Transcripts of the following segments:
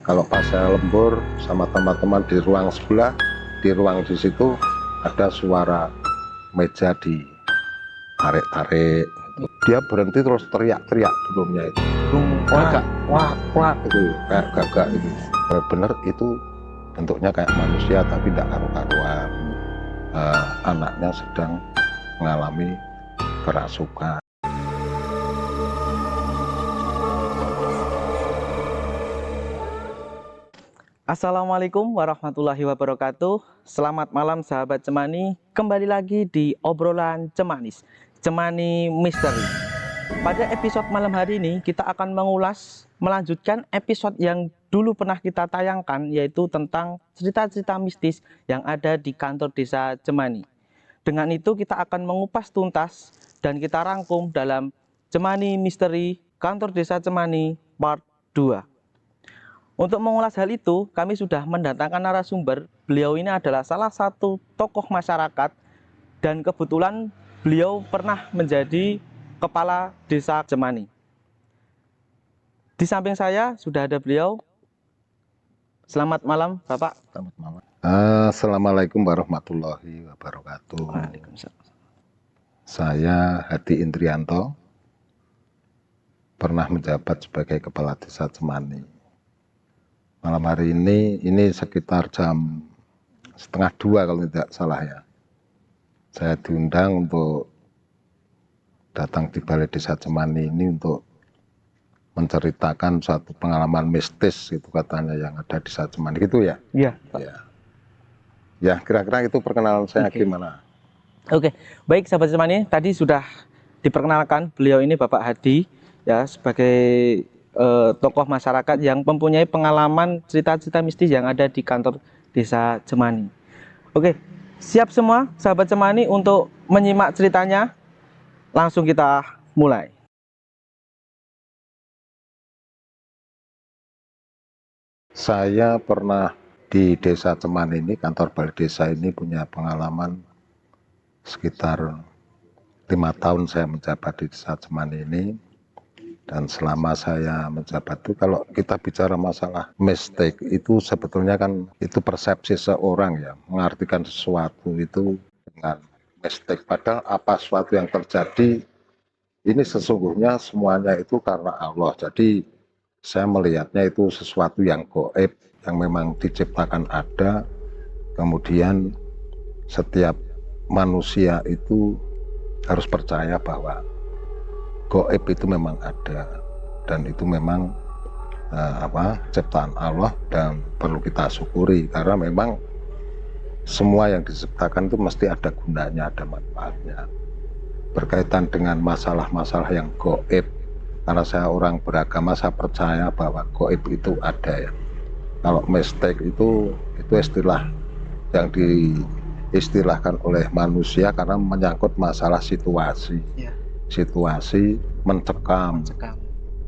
Kalau pas saya lembur sama teman-teman di ruang sebelah, di ruang di situ ada suara meja ditarik-tarik. Dia berhenti terus teriak-teriak sebelumnya itu. Wah, wah, wah, itu kayak gagak itu. Benar itu bentuknya kayak manusia tapi tidak karu-karuan. Anaknya sedang mengalami kerasukan. Assalamualaikum warahmatullahi wabarakatuh. Selamat malam sahabat Cemani. Kembali lagi di obrolan Cemanis, Cemani Misteri. Pada episode malam hari ini kita akan melanjutkan episode yang dulu pernah kita tayangkan, yaitu tentang cerita-cerita mistis yang ada di kantor desa Cemani. Dengan itu kita akan mengupas tuntas dan kita rangkum dalam Cemani Misteri Kantor Desa Cemani Part 2. Untuk mengulas hal itu, kami sudah mendatangkan narasumber. Beliau ini adalah salah satu tokoh masyarakat dan kebetulan beliau pernah menjadi kepala desa Cemani. Di samping saya sudah ada beliau. Selamat malam, Bapak. Selamat malam. Assalamualaikum warahmatullahi wabarakatuh. Waalaikumsalam. Saya Hadi Indrianto, pernah menjabat sebagai kepala desa Cemani. Malam hari ini sekitar jam 1:30 kalau tidak salah ya. Saya diundang untuk datang di Balai Desa Cemani ini untuk menceritakan suatu pengalaman mistis itu katanya yang ada di Desa Cemani gitu ya. Iya, Pak. Ya, kira-kira itu perkenalan saya Oke. gimana? Oke, baik sahabat Cemani, tadi sudah diperkenalkan beliau ini Bapak Hadi ya sebagai tokoh masyarakat yang mempunyai pengalaman cerita-cerita mistis yang ada di kantor desa Cemani. Oke, siap semua sahabat Cemani untuk menyimak ceritanya? Langsung kita mulai. Saya pernah di Desa Cemani ini, kantor balai desa ini punya pengalaman sekitar 5 tahun saya menjabat di Desa Cemani ini. Dan selama saya menjabat itu, kalau kita bicara masalah mistake itu sebetulnya kan itu persepsi seorang ya, mengartikan sesuatu itu dengan mistake. Padahal apa sesuatu yang terjadi ini sesungguhnya semuanya itu karena Allah. Jadi saya melihatnya itu sesuatu yang gaib, yang memang diciptakan ada. Kemudian setiap manusia itu harus percaya bahwa gaib itu memang ada dan itu memang ciptaan Allah dan perlu kita syukuri karena memang semua yang diciptakan itu mesti ada gunanya, ada manfaatnya. Berkaitan dengan masalah-masalah yang gaib, karena saya orang beragama, saya percaya bahwa gaib itu ada ya. Kalau mistake itu istilah yang diistilahkan oleh manusia karena menyangkut masalah situasi. Ya. Situasi mencekam,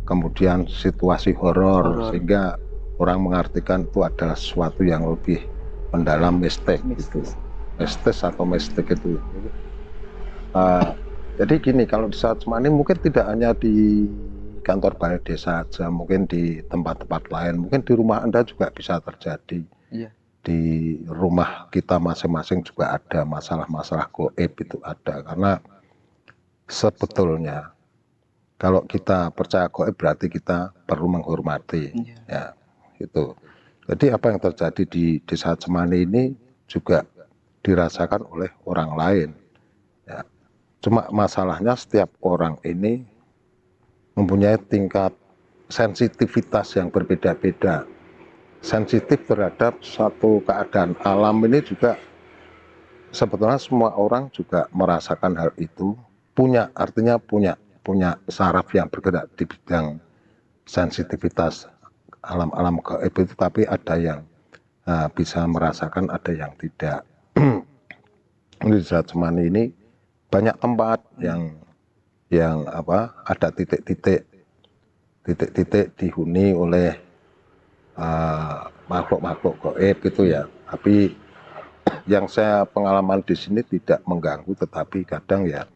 kemudian situasi horor, sehingga orang mengartikan itu adalah sesuatu yang lebih mendalam, mistis itu, mistis atau mistik itu. Jadi gini, kalau di Desa Cemani mungkin tidak hanya di kantor balai desa saja, mungkin di tempat-tempat lain, mungkin di rumah Anda juga bisa terjadi. Iya. Di rumah kita masing-masing juga ada masalah-masalah gaib itu ada, karena sebetulnya kalau kita percaya gaib berarti kita perlu menghormati, ya itu. Jadi apa yang terjadi di Desa Cemani ini juga dirasakan oleh orang lain. Ya. Cuma masalahnya setiap orang ini mempunyai tingkat sensitivitas yang berbeda-beda. Sensitif terhadap suatu keadaan alam ini juga sebetulnya semua orang juga merasakan hal itu. Artinya punya saraf yang bergerak di bidang sensitivitas alam-alam gaib itu, tapi ada yang bisa merasakan, ada yang tidak. Di Desa Cemani ini banyak tempat yang ada titik-titik dihuni oleh makhluk-makhluk gaib gitu ya. Tapi yang saya pengalaman di sini tidak mengganggu, tetapi kadang ya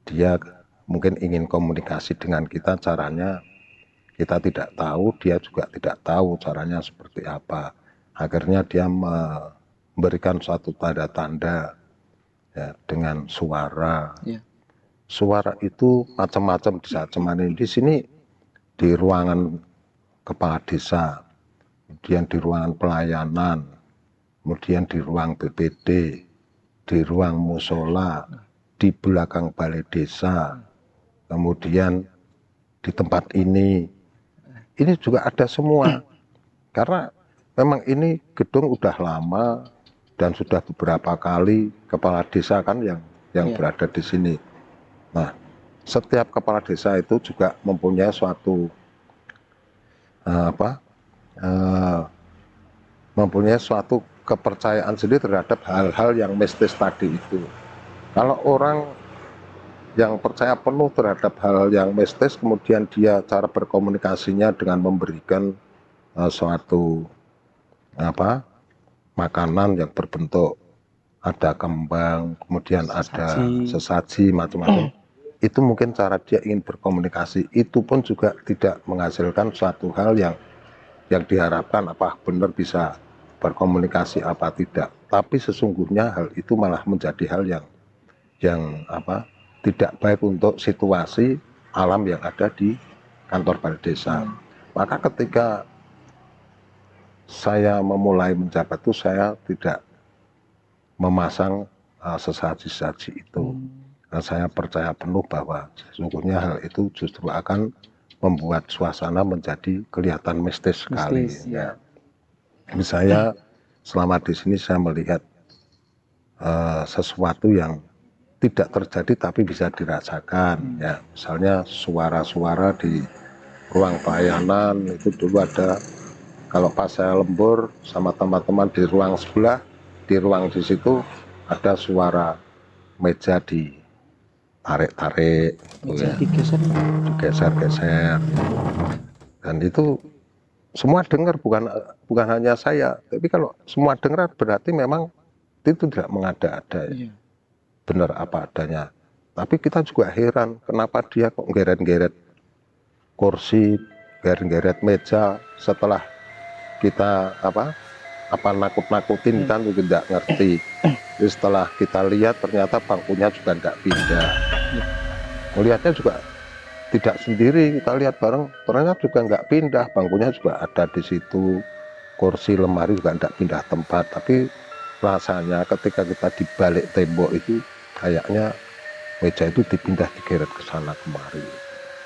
dia mungkin ingin komunikasi dengan kita, caranya kita tidak tahu, dia juga tidak tahu caranya seperti apa. Akhirnya dia memberikan suatu tanda-tanda ya, dengan suara. Ya. Suara itu macam-macam di Desa Cemani. Di sini di ruangan kepala desa, kemudian di ruangan pelayanan, kemudian di ruang BPD, di ruang musola, di belakang balai desa, kemudian di tempat ini juga ada semua. Karena memang ini gedung udah lama dan sudah beberapa kali kepala desa kan yang berada di sini. Nah, setiap kepala desa itu juga mempunyai suatu mempunyai suatu kepercayaan sendiri terhadap hal-hal yang mistis tadi itu. Kalau orang yang percaya penuh terhadap hal yang mistis, kemudian dia cara berkomunikasinya dengan memberikan suatu makanan yang berbentuk ada kembang, kemudian ada sesaji macam-macam. Itu mungkin cara dia ingin berkomunikasi. Itu pun juga tidak menghasilkan suatu hal yang diharapkan apa benar bisa berkomunikasi apa tidak. Tapi sesungguhnya hal itu malah menjadi hal yang tidak baik untuk situasi alam yang ada di kantor balai desa. Maka ketika saya memulai menjabat itu, saya tidak memasang sesaji-sesaji itu. Dan saya percaya penuh bahwa sesungguhnya hal itu justru akan membuat suasana menjadi kelihatan mistis sekali. Ya. Saya selama di sini saya melihat sesuatu yang tidak terjadi tapi bisa dirasakan. Ya, misalnya suara-suara di ruang pelayanan itu dulu ada. Kalau pas saya lembur sama teman-teman di ruang sebelah, di ruang di situ ada suara meja ditarik-tarik, meja digeser-geser, dan itu semua dengar, bukan hanya saya. Tapi kalau semua dengar berarti memang itu tidak mengada-ada, ya. Benar apa adanya. Tapi kita juga heran kenapa dia kok geret-geret kursi, geret-geret meja setelah kita nakut-nakutin kan juga tidak ngerti. Jadi setelah kita lihat ternyata bangkunya juga tidak pindah. Melihatnya juga tidak sendiri, kita lihat bareng ternyata juga nggak pindah, bangkunya juga ada di situ, kursi lemari juga tidak pindah tempat. Tapi rasanya ketika kita di balik tembok itu kayaknya meja itu dipindah, digeret ke sana kemari.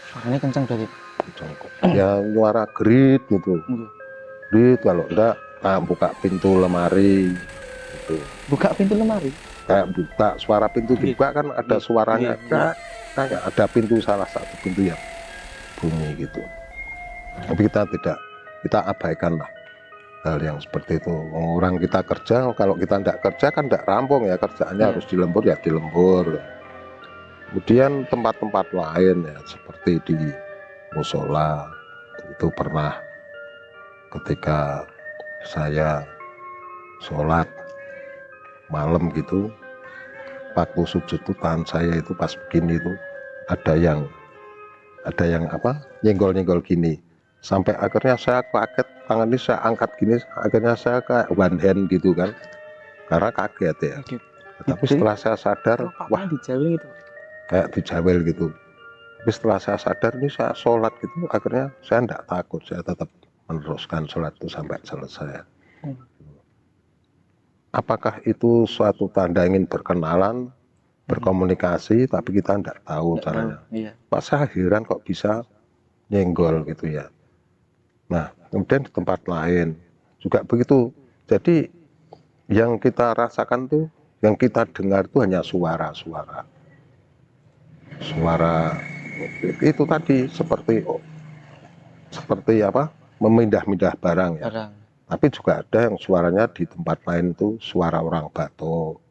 Suaranya kencang dari ya, suara gerit gitu. Kalau enggak buka pintu lemari gitu. Buka pintu lemari? Kayak buka, suara pintu dibuka kan ada suaranya. Kayak ada pintu, salah satu pintu yang bunyi gitu. Tapi kita abaikan lah hal yang seperti itu. Orang kita kerja, kalau kita tidak kerja kan tidak rampung ya, kerjaannya harus dilembur ya dilembur. Kemudian tempat-tempat lain ya seperti di musola itu pernah ketika saya sholat malam gitu, waktu sujud itu tangan saya itu pas begini itu ada yang nyenggol-nyenggol gini, sampai akhirnya saya kaget, tangan ini saya angkat gini, akhirnya saya kayak one hand gitu kan, karena kaget ya. Tapi setelah saya sadar, wah dijawel gitu. Kayak dijawel gitu. Tapi setelah saya sadar ini saya sholat gitu, akhirnya saya tidak takut, saya tetap meneruskan sholat itu sampai selesai. Apakah itu suatu tanda ingin berkenalan, berkomunikasi, tapi kita tidak tahu caranya. Pak, saya heran kok bisa nyenggol gitu ya. Nah, kemudian di tempat lain juga begitu. Jadi yang kita rasakan tuh, yang kita dengar itu hanya suara-suara. Suara itu tadi seperti memindah-mindah barang ya. Tapi juga ada yang suaranya di tempat lain itu suara orang batuk.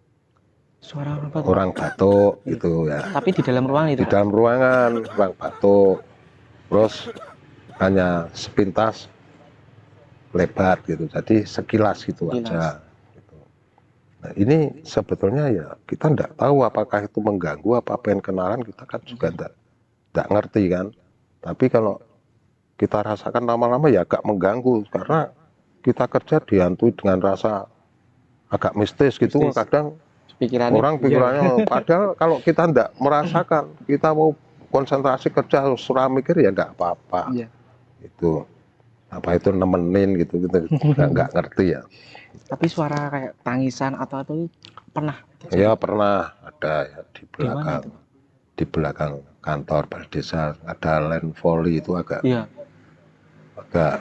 Suara orang batuk? Orang batuk gitu ya. Tapi di dalam ruangan itu? Di dalam ruangan, orang batuk. Terus hanya sepintas lebar gitu. Jadi sekilas gitu aja. Gitu. Nah, ini sebetulnya ya kita tidak tahu apakah itu mengganggu apa pengen kenalan, kita kan juga tidak ngerti kan. Tapi kalau kita rasakan lama-lama ya agak mengganggu, karena kita kerja dihantui dengan rasa agak mistis gitu. Mistis. Kadang Pikirannya orang pikirannya, padahal kalau kita enggak merasakan, kita mau konsentrasi kerja harus mikir ya enggak apa-apa. Iya. Itu apa itu nemenin gitu gitu enggak ngerti ya. Tapi suara kayak tangisan atau apa itu pernah? Ya pernah ada ya di Di mana belakang. itu? Di belakang kantor balai desa ada land volley itu agak Iya. agak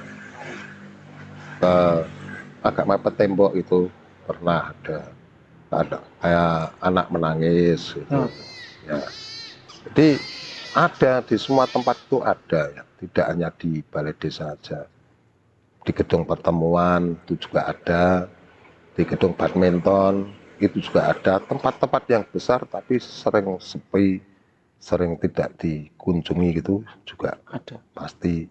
agak mepet tembok itu, pernah ada kayak anak menangis gitu. Ya. Jadi ada di semua tempat itu ada ya, tidak hanya di balai desa saja. Di gedung pertemuan itu juga ada, di gedung badminton itu juga ada, tempat-tempat yang besar tapi sering sepi, sering tidak dikunjungi gitu juga Ada. pasti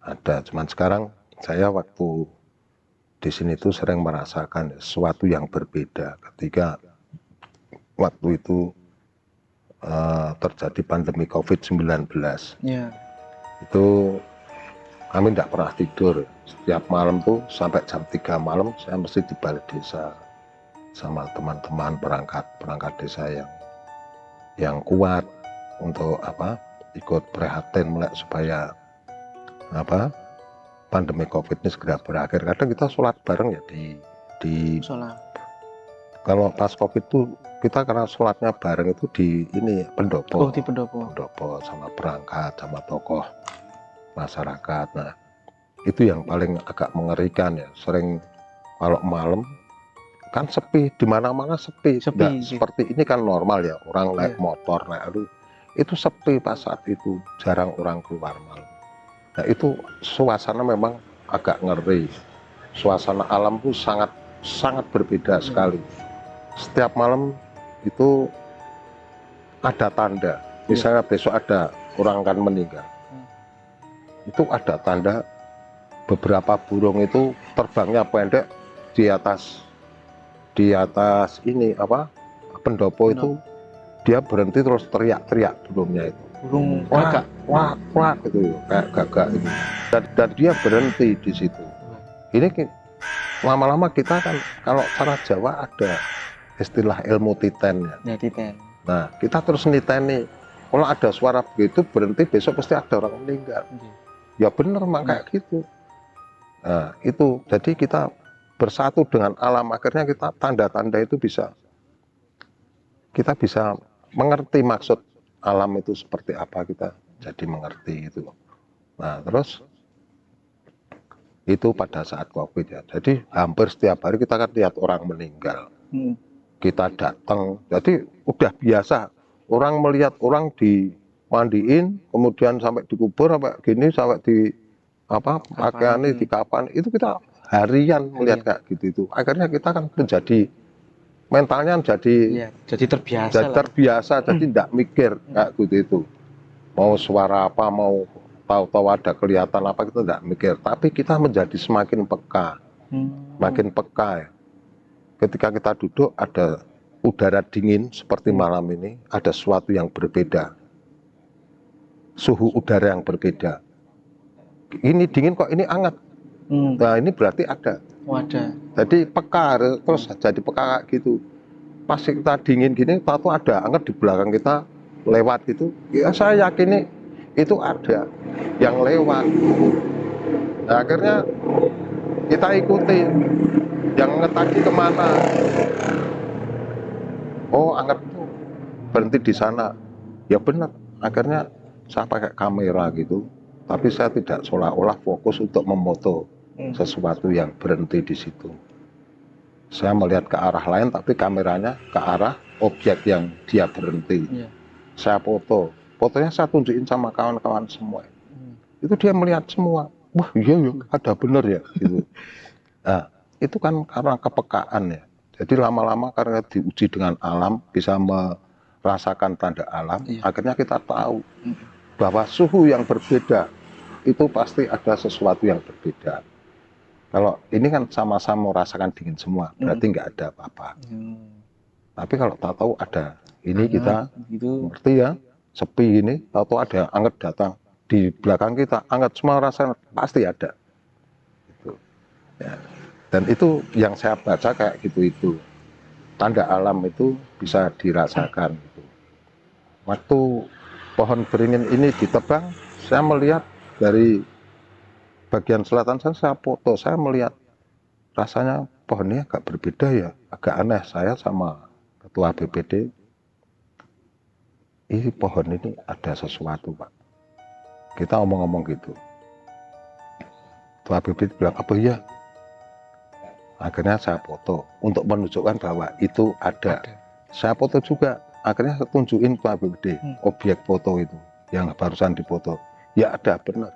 ada. Cuman sekarang saya waktu di sini tuh sering merasakan sesuatu yang berbeda ketika waktu itu terjadi pandemi COVID-19. Iya. Itu kami tidak pernah tidur. Setiap malam tuh sampai jam 3 malam saya mesti di balai desa sama teman-teman perangkat desa yang kuat untuk apa, ikut prihatin melek supaya apa, pandemi COVID ini segera berakhir. Kadang kita sholat bareng ya di Sholat. kalau pas COVID itu kita karena sholatnya bareng itu di ini pendopo. Oh, di pendopo. Pendopo sama perangkat sama tokoh masyarakat. Nah, itu yang paling agak mengerikan ya. Sering kalau malam kan sepi, di mana-mana sepi. Sepi, Nggak sih. seperti ini kan normal ya, orang naik Iya. motor, naik aduh. Itu sepi pas saat itu, jarang orang keluar malam. Nah, itu suasana memang agak ngeri. Suasana alam itu sangat berbeda sekali. Setiap malam itu ada tanda. Misalnya besok ada orang kan meninggal. Itu ada tanda beberapa burung itu terbangnya pendek di atas ini apa, pendopo itu dia berhenti terus teriak-teriak burungnya itu. Burung Wah, gagak. wah gitu kayak gagak itu. Dan dia berhenti di situ. Ini lama-lama kita kan kalau cara Jawa ada istilah ilmu titen ya. Ya, titen. Nah, kita terus niteni. Kalau ada suara begitu berhenti, besok pasti ada orang meninggal. Ya bener mak kayak gitu. Nah, itu jadi kita bersatu dengan alam, akhirnya kita tanda-tanda itu kita bisa mengerti maksud alam itu seperti apa, kita jadi mengerti itu. Nah, terus itu pada saat COVID ya. Jadi hampir setiap hari kita kan lihat orang meninggal. Kita datang, jadi udah biasa orang melihat orang dimandiin, kemudian sampai dikubur, sampai gini, sampai di apa pakaiannya di kapan, itu kita harian melihat kayak gitu itu. Akhirnya kita kan menjadi mentalnya jadi terbiasa, jadi tidak mikir kayak gitu itu. Mau suara apa, mau tahu-tahu ada kelihatan apa, kita tidak mikir. Tapi kita menjadi semakin peka, makin peka ya. Ketika kita duduk ada udara dingin seperti malam ini, ada sesuatu yang berbeda, suhu udara yang berbeda. Ini dingin kok ini hangat. Nah ini berarti ada. Jadi peka, terus jadi peka gitu. Pas kita dingin gini, tahu ada hangat di belakang kita lewat gitu. Ya saya yakin itu ada yang lewat. Nah, akhirnya kita ikuti. Yang hangat tadi kemana? Oh hangat itu berhenti di sana. Ya benar. Akhirnya saya pakai kamera gitu. Tapi saya tidak seolah-olah fokus untuk memoto sesuatu yang berhenti di situ. Saya melihat ke arah lain, tapi kameranya ke arah objek yang dia berhenti. Saya foto. Fotonya saya tunjukin sama kawan-kawan semua. Itu dia melihat semua. Wah iya ya, ada benar ya. Gitu. Nah, itu kan karena kepekaan ya. Jadi lama-lama karena diuji dengan alam, bisa merasakan tanda alam, akhirnya kita tahu bahwa suhu yang berbeda itu pasti ada sesuatu yang berbeda. Kalau ini kan sama-sama merasakan dingin semua, berarti nggak ada apa-apa. Tapi kalau tahu ada ini kita ngerti ya, sepi ini, tahu ada hangat datang, di belakang kita, angkat semua rasa pasti ada. Gitu. Ya. Dan itu yang saya baca kayak gitu itu. Tanda alam itu bisa dirasakan. Gitu. Waktu pohon beringin ini ditebang, saya melihat dari bagian selatan saya foto, saya melihat rasanya pohon ini agak berbeda ya, agak aneh. Saya sama ketua BPD, ini pohon ini ada sesuatu Pak. Kita omong-omong gitu. Ketua BPD bilang, apa ya? Akhirnya saya foto untuk menunjukkan bahwa itu ada. Saya foto juga, akhirnya saya tunjukin ketua BPD, objek foto itu yang barusan dipoto. Ya ada, benar.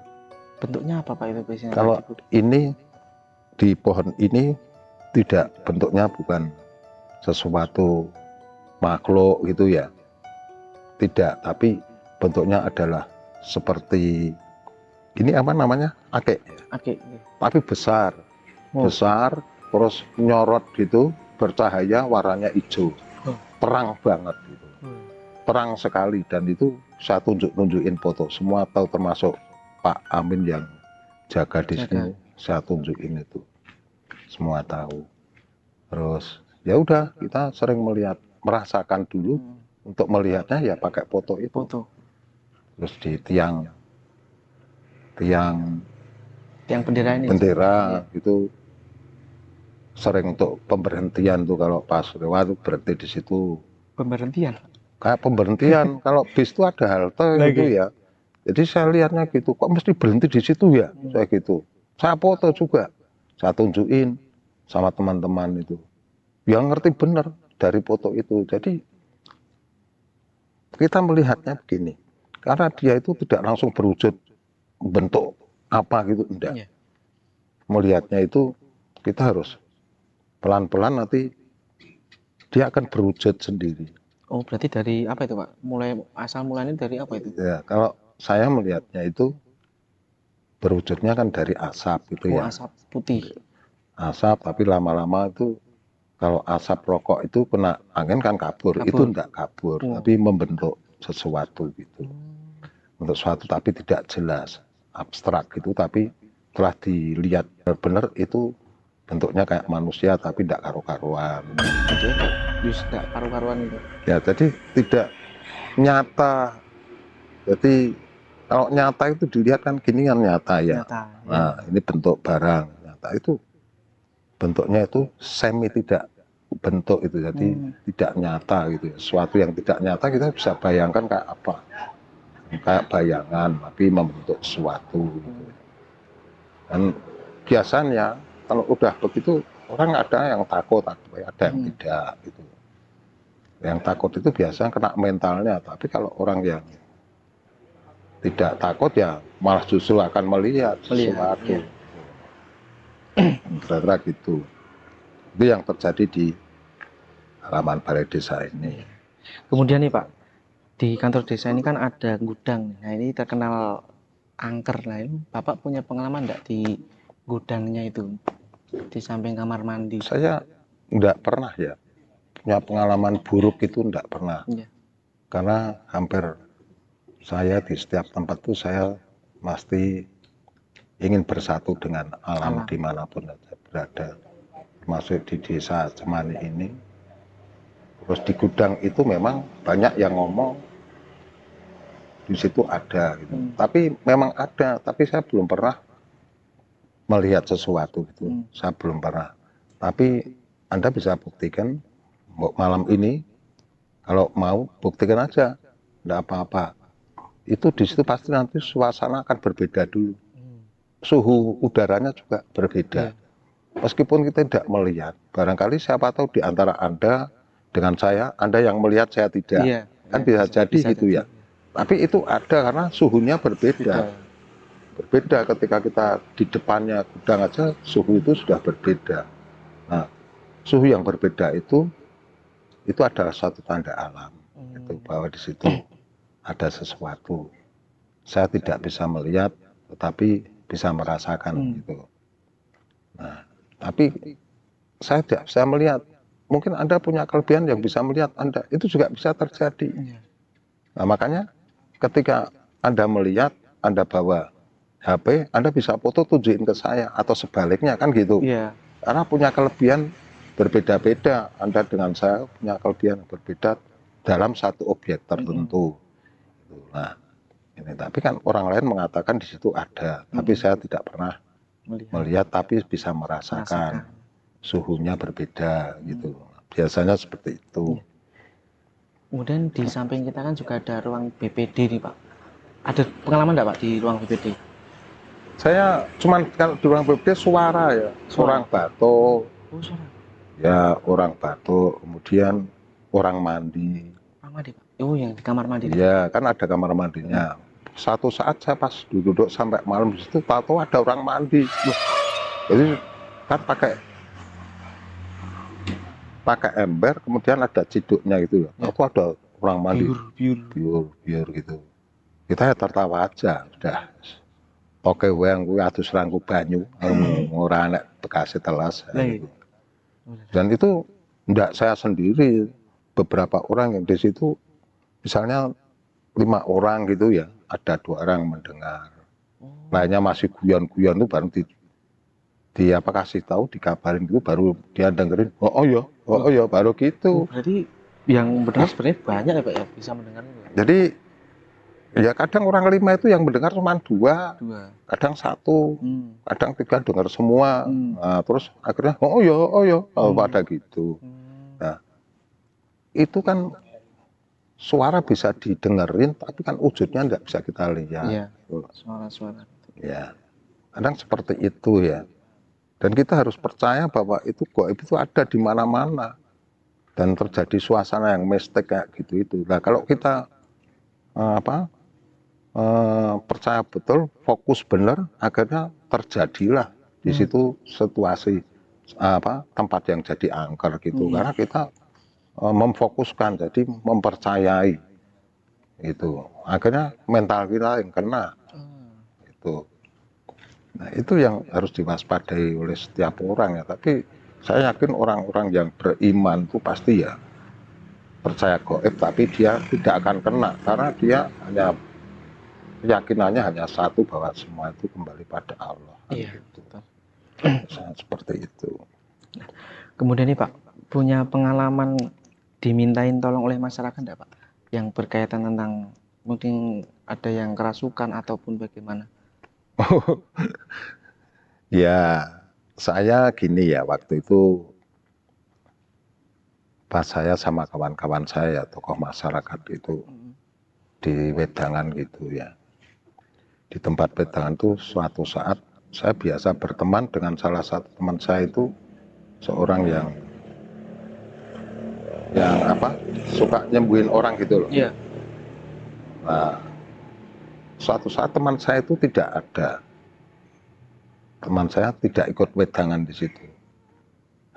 Bentuknya apa Pak itu biasanya? Kalau ini di pohon ini tidak, bentuknya bukan sesuatu makhluk gitu ya, tidak, tapi bentuknya adalah seperti ini apa namanya, akek, tapi besar, besar, terus nyorot gitu, bercahaya, warnanya hijau, terang banget gitu, terang sekali. Dan itu saya tunjukin foto, semua tahu, termasuk Pak Amin yang jaga di sini, saya tunjukin itu, semua tahu. Terus ya udah, kita sering melihat, merasakan dulu. Untuk melihatnya ya pakai foto itu. Terus di tiang bendera ini, bendera itu sering untuk pemberhentian tuh, kalau pas lewat berhenti di situ. Pemberhentian? Kayak pemberhentian kalau bis itu ada halte gitu ya. Jadi saya lihatnya gitu, kok mesti berhenti di situ ya, saya gitu. Saya foto juga, saya tunjukin sama teman-teman itu. Yang ngerti bener dari foto itu. Jadi kita melihatnya begini, karena dia itu tidak langsung berwujud bentuk apa gitu, enggak. Melihatnya itu kita harus pelan-pelan, nanti dia akan berwujud sendiri. Oh, berarti dari apa itu Pak? Asal mulanya dari apa itu? Ya, kalau saya melihatnya itu berwujudnya kan dari asap gitu ya. Asap putih. Asap, tapi lama-lama itu kalau asap rokok itu kena angin kan kabur. Itu enggak kabur, tapi membentuk sesuatu gitu. Untuk sesuatu tapi tidak jelas, abstrak gitu, tapi telah dilihat benar-benar itu bentuknya kayak manusia tapi tidak karu-karuan. Tidak karu-karuan itu. Ya, jadi tidak nyata. Jadi kalau nyata itu dilihat kan gini kan nyata ya. Nah, ini bentuk barang nyata, itu bentuknya itu semi tidak bentuk itu, jadi tidak nyata gitu ya. Sesuatu yang tidak nyata kita bisa bayangkan kayak apa, kayak bayangan tapi membentuk sesuatu gitu. Dan biasanya kalau udah begitu orang ada yang takut, ada yang tidak gitu. Yang takut itu biasanya kena mentalnya, tapi kalau orang yang tidak takut ya malah justru akan melihat sesuatu. Kira-kira gitu. Itu yang terjadi di halaman balai desa ini. Kemudian nih Pak, di kantor desa ini kan ada gudang. Nah, ini terkenal angker. Nah, ini Bapak punya pengalaman enggak di gudangnya itu, di samping kamar mandi? Saya enggak pernah ya punya pengalaman buruk, itu enggak pernah. Karena hampir saya di setiap tempat tuh saya pasti ingin bersatu dengan alam dimanapun saja berada, termasuk di desa Cemani ini. Terus di gudang itu memang banyak yang ngomong di situ ada gitu. Tapi memang ada, tapi saya belum pernah melihat sesuatu gitu. Saya belum pernah. Tapi Anda bisa buktikan malam ini, kalau mau buktikan aja, enggak apa-apa. Itu di situ pasti nanti suasana akan berbeda dulu. Suhu udaranya juga berbeda. Meskipun kita tidak melihat, barangkali siapa tahu di antara Anda dengan saya, Anda yang melihat, saya tidak. Kan bisa jadi gitu ya. Tapi itu ada karena suhunya berbeda. Berbeda ketika kita di depannya gudang aja, suhu itu sudah berbeda. Nah, suhu yang berbeda itu adalah suatu tanda alam. Itu bahwa di situ ada sesuatu. Saya tidak bisa melihat, tetapi bisa merasakan gitu. Nah, tapi saya melihat, mungkin Anda punya kelebihan yang bisa melihat Anda, itu juga bisa terjadi. Nah, makanya ketika Anda melihat, Anda bawa HP, Anda bisa foto tunjukin ke saya, atau sebaliknya kan gitu. Iya. Karena punya kelebihan berbeda-beda. Anda dengan saya punya kelebihan berbeda dalam satu objek tertentu. Nah, ini tapi kan orang lain mengatakan di situ ada, tapi saya tidak pernah melihat, tapi bisa merasakan suhunya berbeda gitu. Biasanya seperti itu. Iya. Kemudian di samping kita kan juga ada ruang BPD nih Pak. Ada pengalaman enggak Pak di ruang BPD? Saya cuman kalau di ruang BPD suara ya, orang batuk, Oh, suara. ya orang batuk, kemudian orang mandi. Kamar mandi Pak. Oh, yang di kamar mandi. Iya, kan ada kamar mandinya. Satu saat saya pas duduk sampai malam di situ, tahu ada orang mandi. Jadi kan pakai ember, kemudian ada ciduknya gitu ya. Tahu ada orang mandi. Biur gitu. Kita ya tertawa aja, udah. Oke, wong kuwi atus rangku banyu, ora enek bekase telas. Gitu. Dan itu enggak saya sendiri, beberapa orang yang di situ, misalnya 5 orang gitu ya, ada 2 orang mendengar. Lainnya masih guyon-guyon tuh baru di apa kasih tahu, dikabarin gitu, baru dia dengerin. Oh ya, baru gitu. Berarti yang benar sebenarnya banyak ya Pak ya, bisa mendengar. Jadi ya kadang orang 5 itu yang mendengar cuma 2, kadang 1, kadang 3 dengar semua. Nah, terus akhirnya oh ya, pada gitu. Nah, itu kan suara bisa didengerin, tapi kan wujudnya nggak bisa kita lihat. Iya, suara-suara. Ya, kadang seperti itu ya. Dan kita harus percaya bahwa itu gaib itu ada di mana-mana. Dan terjadi suasana yang mistik kayak gitu itu. Nah, kalau kita percaya betul, fokus benar, akhirnya terjadilah di situ situasi tempat yang jadi angker gitu. Karena kita memfokuskan, jadi mempercayai itu. Akhirnya mental kita yang kena itu. Nah, itu yang harus diwaspadai oleh setiap orang ya. Tapi saya yakin orang-orang yang beriman itu pasti ya percaya gaib, tapi dia tidak akan kena karena dia hanya keyakinannya hanya satu, bahwa semua itu kembali pada Allah. Iya, gitu. Seperti itu. Kemudian nih Pak, punya pengalaman dimintain tolong oleh masyarakat enggak Pak? Yang berkaitan tentang mungkin ada yang kerasukan ataupun bagaimana? Ya, saya gini ya, waktu itu pas saya sama kawan-kawan saya, tokoh masyarakat itu di wedangan gitu ya. Di tempat wedangan itu suatu saat saya biasa berteman dengan salah satu teman saya itu seorang yang suka nyembuhin orang gitu loh. Iya. Nah, suatu saat teman saya itu tidak ada. Teman saya tidak ikut wedangan di situ.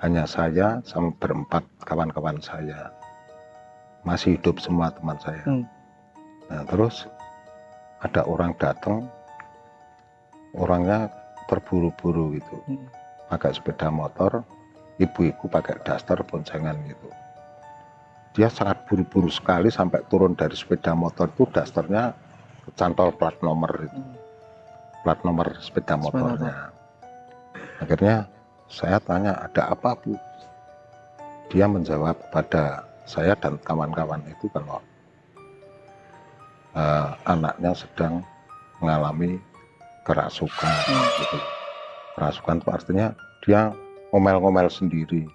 Hanya saya sama berempat kawan-kawan saya. Masih hidup semua teman saya. Nah, terus ada orang datang, orangnya terburu-buru gitu. Pakai sepeda motor, ibu-ibu pakai daster boncengan gitu. Dia sangat buru-buru sekali sampai turun dari sepeda motor itu, dasternya kecantol plat nomor itu. Plat nomor sepeda motornya. Akhirnya saya tanya, ada apa Bu? Dia menjawab kepada saya dan kawan-kawan itu kalau anaknya sedang mengalami kerasukan. Gitu. Kerasukan itu artinya dia ngomel-ngomel sendiri.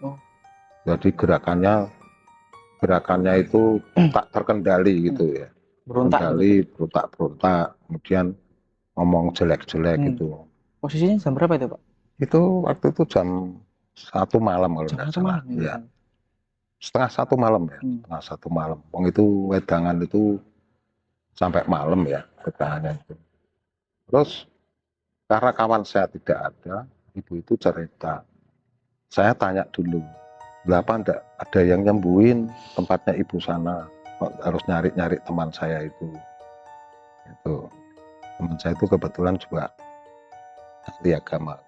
Jadi gerakannya itu tak terkendali gitu ya. Terkendali, berontak-berontak, kemudian ngomong jelek-jelek gitu. Posisinya jam berapa itu Pak? Itu waktu itu jam 1 malam kalau nggak salah. Ya. Setengah 1 malam ya, setengah 1 malam. Wong itu wedangan itu sampai malam ya wedangannya itu. Terus karena kawan saya tidak ada, ibu itu cerita. Saya tanya dulu, berapa enggak ada yang nyembuhin tempatnya ibu sana? Harus nyari-nyari teman saya itu. Itu teman saya itu kebetulan juga ahli agama.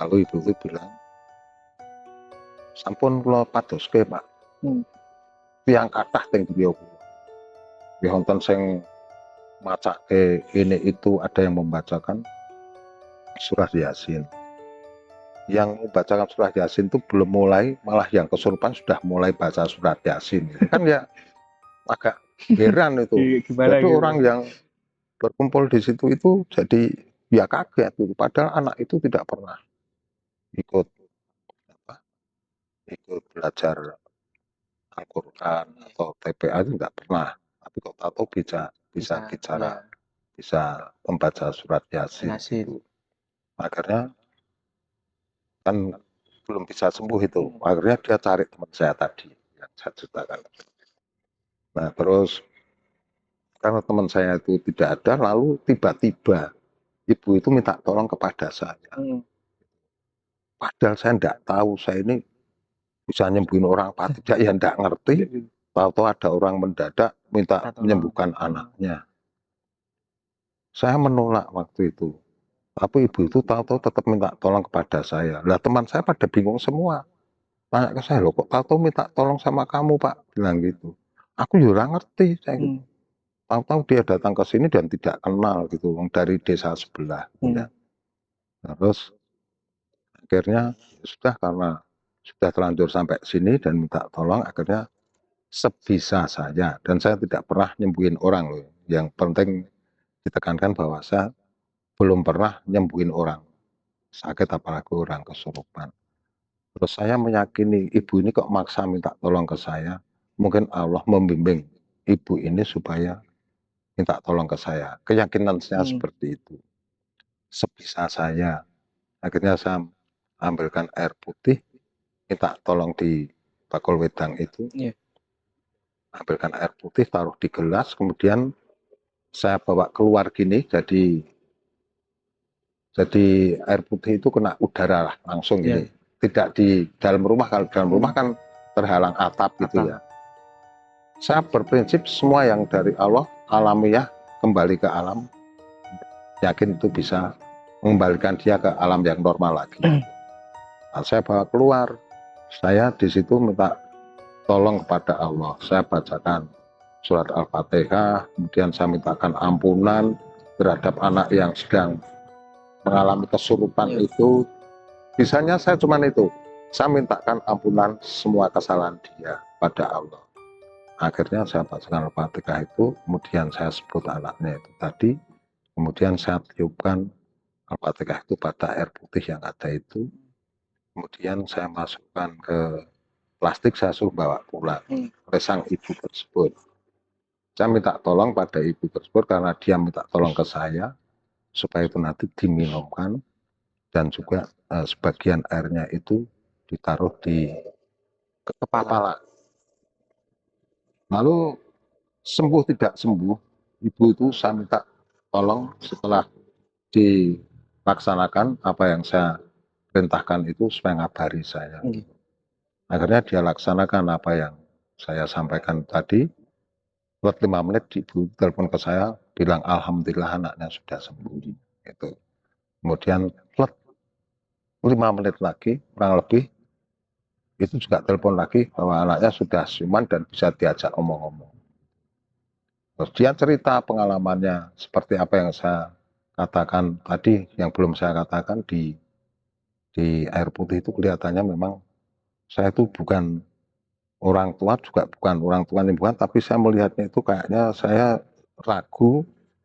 Lalu ibu itu bilang, sampun kula padoske Pak. Tiyang kathah teng griya kula. Nggih wonten sing macake ini itu ada yang membacakan surah Yasin. Yang membacakan surah Yasin itu belum mulai, malah yang kesurupan sudah mulai baca surat Yasin. Kan ya agak heran itu. Gimana Jadi gitu? orang yang berkumpul di situ itu jadi ya kaget itu. Padahal anak itu tidak pernah ikut apa, ikut belajar Al-Quran atau TPA itu nggak pernah. Tapi kok tahu bisa bicara, ya, bisa membaca surat Yasin Yasin. gitu. Akhirnya kan belum bisa sembuh itu. Akhirnya dia cari teman saya tadi yang saya ceritakan. Nah terus karena teman saya itu tidak ada, lalu tiba-tiba ibu itu minta tolong kepada saya. Padahal saya tidak tahu, saya ini bisa nyembuhin orang apa tidak, ya tidak ngerti. Tahu-tahu ada orang mendadak minta menyembuhkan anaknya. Saya menolak waktu itu. Tapi ibu itu tahu-tahu tetap minta tolong kepada saya. Lah teman saya pada bingung semua. Tanya ke saya, loh kok tahu-tahu minta tolong sama kamu Pak? Bilang gitu. Aku juga ngerti. Saya gitu. Tahu-tahu dia datang ke sini dan tidak kenal gitu. Dari desa sebelah. Ya. Terus akhirnya ya sudah, karena sudah terlanjur sampai sini dan minta tolong, akhirnya sebisa saya. Dan saya tidak pernah nyembuhin orang loh. Yang penting ditekankan bahwa saya belum pernah nyembuhin orang sakit, apalagi orang kesurupan. Terus saya meyakini ibu ini kok maksa minta tolong ke saya, mungkin Allah membimbing ibu ini supaya minta tolong ke saya. Keyakinan saya seperti itu. Sebisa saya, akhirnya saya ambilkan air putih, minta tolong di bakul wedang itu, ambilkan air putih, taruh di gelas, kemudian saya bawa keluar gini, jadi air putih itu kena udara lah, langsung gini. Tidak di dalam rumah, kalau dalam rumah kan terhalang atap gitu ya. Saya berprinsip semua yang dari Allah, alamiah, kembali ke alam. Yakin itu bisa mengembalikan dia ke alam yang normal lagi. Nah, saya bawa keluar, saya di situ minta tolong kepada Allah. Saya bacakan surat Al-Fatihah, kemudian saya mintakan ampunan terhadap anak yang sedang mengalami kesurupan itu. Bisanya saya cuma itu, saya mintakan ampunan semua kesalahan dia pada Allah. Akhirnya saya bacakan Al-Fatihah itu, kemudian saya sebut anaknya itu tadi, kemudian saya tiupkan Al-Fatihah itu pada air putih yang ada itu, kemudian saya masukkan ke plastik, saya suruh bawa pulang oleh sang ibu tersebut. Saya minta tolong pada ibu tersebut karena dia minta tolong ke saya supaya itu nanti diminumkan, dan juga sebagian airnya itu ditaruh di kepala. Lalu sembuh tidak sembuh, ibu itu saya minta tolong setelah dilaksanakan apa yang saya perintahkan itu supaya ngabari saya. Akhirnya dia laksanakan apa yang saya sampaikan tadi. Buat 5 menit ibu telepon ke saya bilang alhamdulillah anaknya sudah sembuh. Itu. Kemudian 5 menit lagi kurang lebih itu juga telepon lagi bahwa anaknya sudah siuman dan bisa diajak omong-omong. Terus dia cerita pengalamannya seperti apa yang saya katakan tadi, yang belum saya katakan di air putih itu. Kelihatannya memang saya itu bukan orang tua, juga bukan orang tua nyembuhan, tapi saya melihatnya itu kayaknya saya ragu,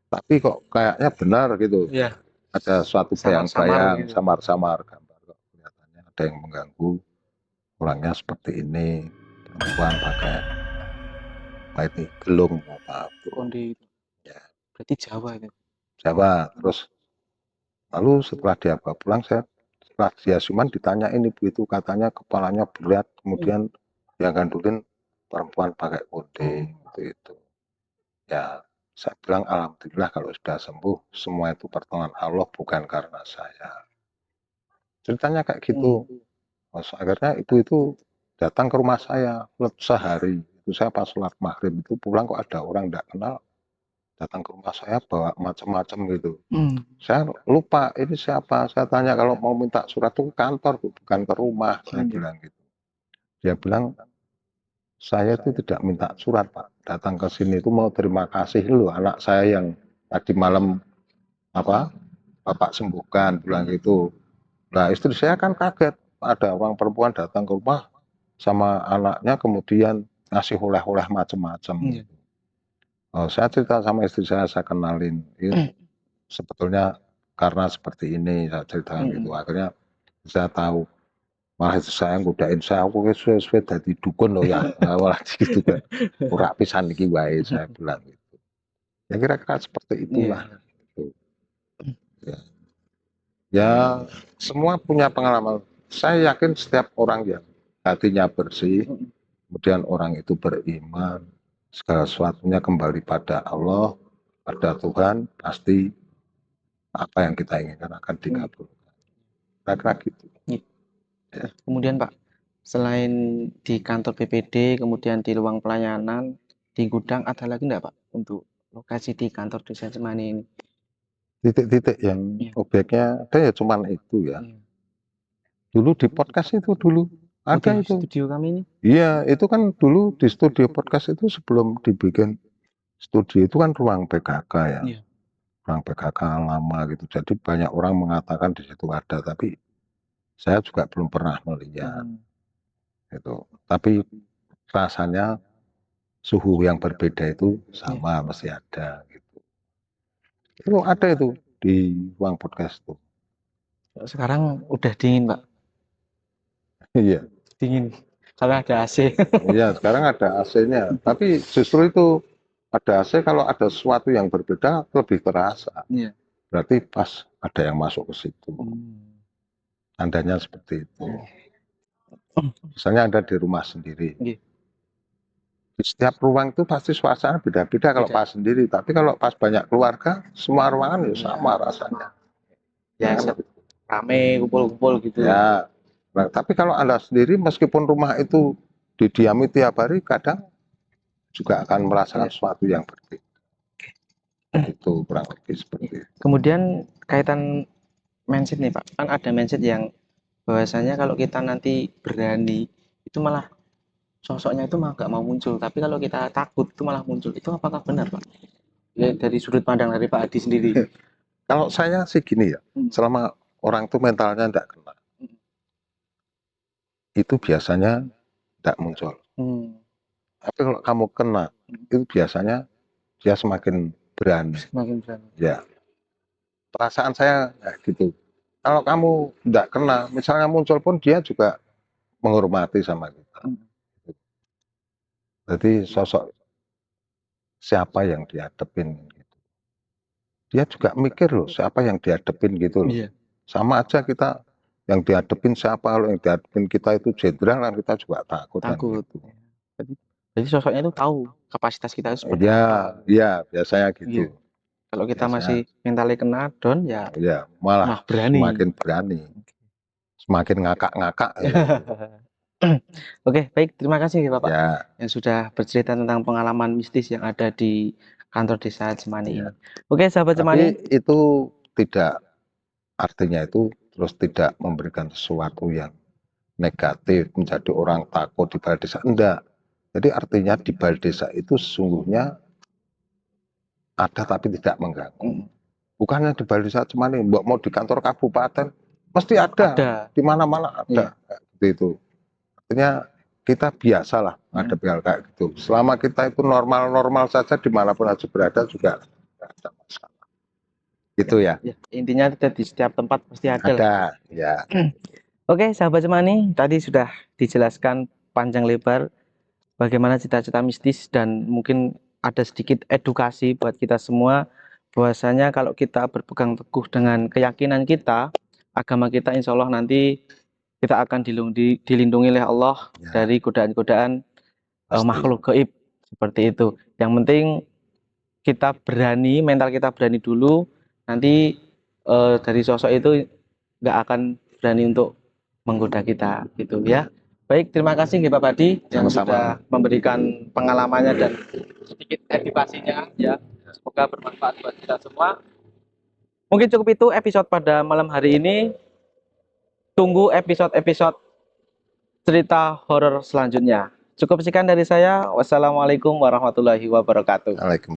tapi kok kayaknya benar gitu. Ada suatu bayang-bayang, samar-samar gambar, kok kelihatannya ada yang mengganggu, orangnya seperti ini, perempuan pakai apa ini, gelung apa itu. Ya, Berarti Jawa itu. Jawa. Terus lalu setelah dia pulang, setelah dia siuman ditanyain ibu itu, katanya kepalanya berat, kemudian yang gandulin perempuan pakai konde itu. Ya, saya bilang alhamdulillah kalau sudah sembuh, semua itu pertolongan Allah, bukan karena saya. Ceritanya kayak gitu. Mas, akhirnya ibu itu datang ke rumah saya sehari. Itu saya pas sholat maghrib itu pulang, kok ada orang tidak kenal datang ke rumah saya bawa macam-macam gitu. Saya lupa ini siapa. Saya tanya kalau mau minta surat itu ke kantor, bukan ke rumah. Saya bilang gitu. Dia bilang, saya itu tidak minta surat Pak. Datang ke sini itu mau terima kasih loh, anak saya yang tadi malam apa Bapak sembuhkan bilang gitu. Nah istri saya kan kaget, ada orang perempuan datang ke rumah sama anaknya kemudian ngasih oleh-oleh macam-macam. Iya. Oh, saya cerita sama istri saya kenalin, ini sebetulnya karena seperti ini, saya ceritakan gitu. Akhirnya saya tahu, malah istri saya ngodain saya, aku sesuai dari dukun loh ya, malah gitu kan. Ora pisan iki wae, saya bilang gitu. Ya kira-kira seperti itulah. Iya. Gitu. Ya. Ya, semua punya pengalaman. Saya yakin setiap orang yang hatinya bersih, kemudian orang itu beriman, segala sesuatunya kembali pada Allah, pada Tuhan, pasti apa yang kita inginkan akan dikabulkan. Kira-kira gitu. Iya. Ya. Kemudian Pak, selain di kantor BPD, kemudian di ruang pelayanan, di gudang, ada lagi enggak Pak untuk lokasi di kantor desa Cemani ini? Titik-titik yang Iya. objeknya ada ya cuman itu ya. Iya. Dulu di podcast itu dulu Oh, ada di itu. studio kami ini? Iya, itu kan dulu di studio podcast itu sebelum dibikin studio itu kan ruang PKK ya. Iya. Ruang PKK lama gitu. Jadi banyak orang mengatakan di situ ada, tapi saya juga belum pernah melihat itu. Tapi rasanya suhu yang berbeda itu sama masih ada gitu. Itu ada itu di ruang podcast itu. Sekarang udah dingin Pak, Iya. dingin karena ada AC. Iya, sekarang ada AC-nya. Tapi justru itu ada AC kalau ada sesuatu yang berbeda lebih terasa. Iya. Berarti pas ada yang masuk ke situ. Tandanya seperti itu. Misalnya Anda di rumah sendiri. Iya. Di setiap ruang itu pasti suasana beda-beda kalau Beda. pas sendiri. Tapi kalau pas banyak keluarga, semua ruangan ya sama rasanya. Ya, rame, kumpul-kumpul gitu. Ya. Nah, tapi kalau Anda sendiri, meskipun rumah itu didiami tiap hari, kadang juga akan merasakan sesuatu yang berbeda. Itu kurang lebih seperti itu. Kemudian kaitan mindset nih Pak, kan ada mindset yang bahwasanya kalau kita nanti berani itu malah sosoknya itu malah nggak mau muncul, tapi kalau kita takut itu malah muncul. Itu apakah benar Pak? Ya, dari sudut pandang dari Pak Adi sendiri. Kalau saya sih gini ya, selama orang itu mentalnya tidak kena, itu biasanya tidak muncul. Tapi kalau kamu kena, itu biasanya dia semakin berani. Semakin berani. Ya, perasaan saya kayak gitu. Kalau kamu tidak kena, misalnya muncul pun dia juga menghormati sama kita. Jadi sosok siapa yang dihadapin gitu. Dia juga mikir loh siapa yang dihadapin gitu loh. Iya. Sama aja kita yang dihadapin siapa, kalau yang dihadapin kita itu jenderal kan kita juga takut. Takut. Kan, gitu. Jadi sosoknya itu tahu kapasitas kita itu seperti Ya, apa. ya biasanya gitu. Iya. Kalau kita Biasanya, masih mentalnya kena down ya, malah berani. semakin berani, semakin ngakak-ngakak. Oke, baik. Terima kasih Bapak Ya, yang sudah bercerita tentang pengalaman mistis yang ada di kantor desa Cemani ini. Oke, sahabat Cemani. tapi itu tidak artinya itu terus tidak memberikan sesuatu yang negatif, menjadi orang takut di balai desa. Enggak. Jadi artinya di balai desa itu sesungguhnya ada tapi tidak mengganggu. Bukannya di balai desa Cemani, mau di kantor kabupaten, mesti ada. Di mana-mana ada. Gitu. Artinya kita biasalah menghadapi hal kayak gitu. Selama kita itu normal-normal saja dimanapun saja berada juga tidak ada masalah. Gitu ya. Intinya di setiap tempat pasti ada. Ada, ya. Oke, sahabat Cemani, tadi sudah dijelaskan panjang lebar bagaimana cita-cita mistis dan mungkin ada sedikit edukasi buat kita semua bahwasanya kalau kita berpegang teguh dengan keyakinan kita, agama kita, insya Allah nanti kita akan dilindungi oleh Allah dari godaan-godaan makhluk gaib seperti itu. Yang penting kita berani, mental kita berani dulu, nanti dari sosok itu nggak akan berani untuk menggoda kita gitu ya. Baik, terima kasih Pak Padi yang sudah memberikan pengalamannya dan sedikit edukasinya ya. Semoga bermanfaat buat kita semua. Mungkin cukup itu episode pada malam hari ini. Tunggu episode-episode cerita horor selanjutnya. Cukup sekian dari saya. Wassalamualaikum warahmatullahi wabarakatuh. Waalaikumsalam.